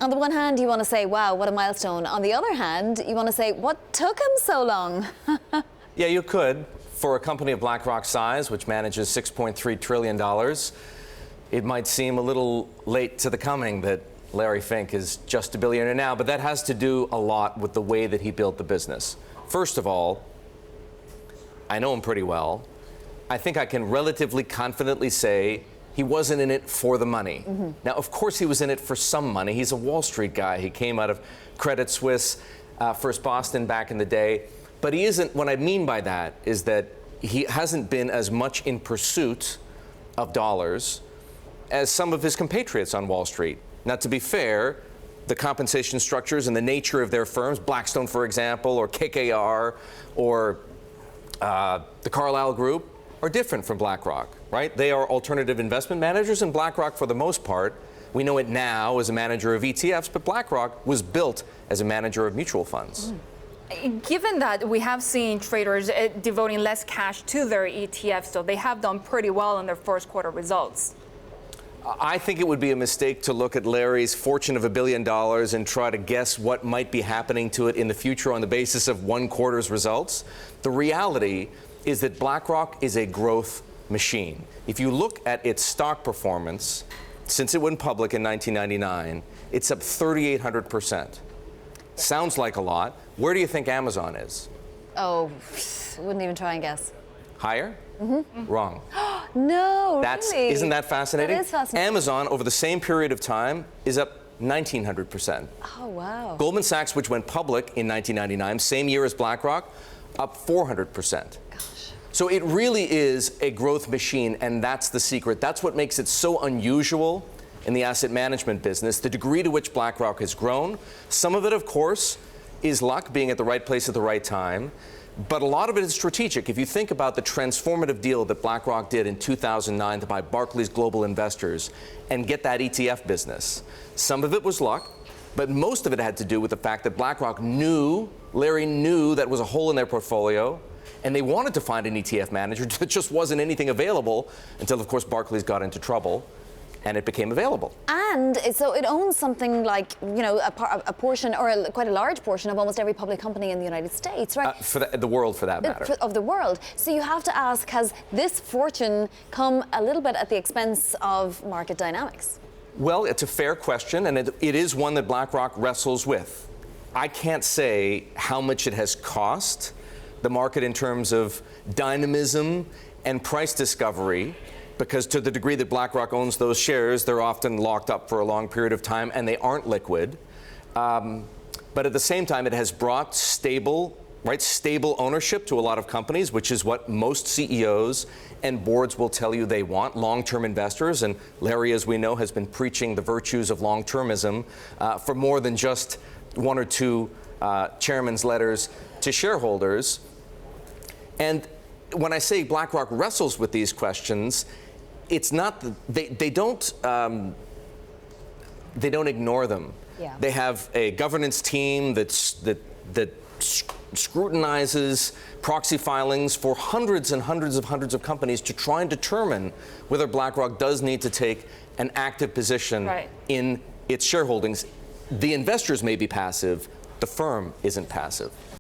On the one hand, you want to say, wow, what a milestone. On the other hand, you want to say, what took him so long? Yeah, you could. For a company of BlackRock's size, which manages $6.3 trillion, it might seem a little late to the coming that Larry Fink is just a billionaire now, but that has to do a lot with the way that he built the business. First of all, I know him pretty well. I think I can relatively confidently say he wasn't in it for the money. Mm-hmm. Now, of course, he was in it for some money. He's a Wall Street guy. He came out of Credit Suisse, First Boston back in the day. But he isn't, what I mean by that is that he hasn't been as much in pursuit of dollars as some of his compatriots on Wall Street. Now, to be fair, the compensation structures and the nature of their firms, Blackstone, for example, or KKR, or the Carlyle Group, are different from BlackRock, right? They are alternative investment managers, and BlackRock, for the most part, we know it now as a manager of ETFs, but BlackRock was built as a manager of mutual funds. Given that we have seen traders devoting less cash to their ETFs, so they have done pretty well in their first quarter results. I think it would be a mistake to look at Larry's fortune of $1 billion and try to guess what might be happening to it in the future on the basis of one quarter's results. The reality is that BlackRock is a growth machine. If you look at its stock performance since it went public in 1999, it's up 3,800%. Sounds like a lot. Where do you think Amazon is? Oh, wouldn't even try and guess. Higher? Mm-hmm. Wrong. No, really? Isn't that fascinating? That is fascinating. Amazon, over the same period of time, is up 1,900%. Oh, wow. Goldman Sachs, which went public in 1999, same year as BlackRock, up 400%. Gosh. So it really is a growth machine, and that's the secret. That's what makes it so unusual in the asset management business, the degree to which BlackRock has grown. Some of it, of course, is luck, being at the right place at the right time. But a lot of it is strategic. If you think about the transformative deal that BlackRock did in 2009 to buy Barclays Global Investors and get that ETF business, some of it was luck, but most of it had to do with the fact that BlackRock knew, Larry knew that was a hole in their portfolio, and they wanted to find an ETF manager. There just wasn't anything available until, of course, Barclays got into trouble, and it became available. And so it owns something like, you know, a portion, or quite a large portion of almost every public company in the United States, right? For the world, for that matter. Of the world. So you have to ask, has this fortune come a little bit at the expense of market dynamics? Well, it's a fair question, and it is one that BlackRock wrestles with. I can't say how much it has cost the market in terms of dynamism and price discovery, because to the degree that BlackRock owns those shares, they're often locked up for a long period of time and they aren't liquid. But at the same time, it has brought stable ownership to a lot of companies, which is what most CEOs and boards will tell you they want, long-term investors. And Larry, as we know, has been preaching the virtues of long-termism for more than just one or two chairman's letters to shareholders. And when I say BlackRock wrestles with these questions, it's not they don't ignore them. Yeah. They have a governance team that scrutinizes proxy filings for hundreds of companies to try and determine whether BlackRock does need to take an active position in its shareholdings. The investors may be passive, the firm isn't passive.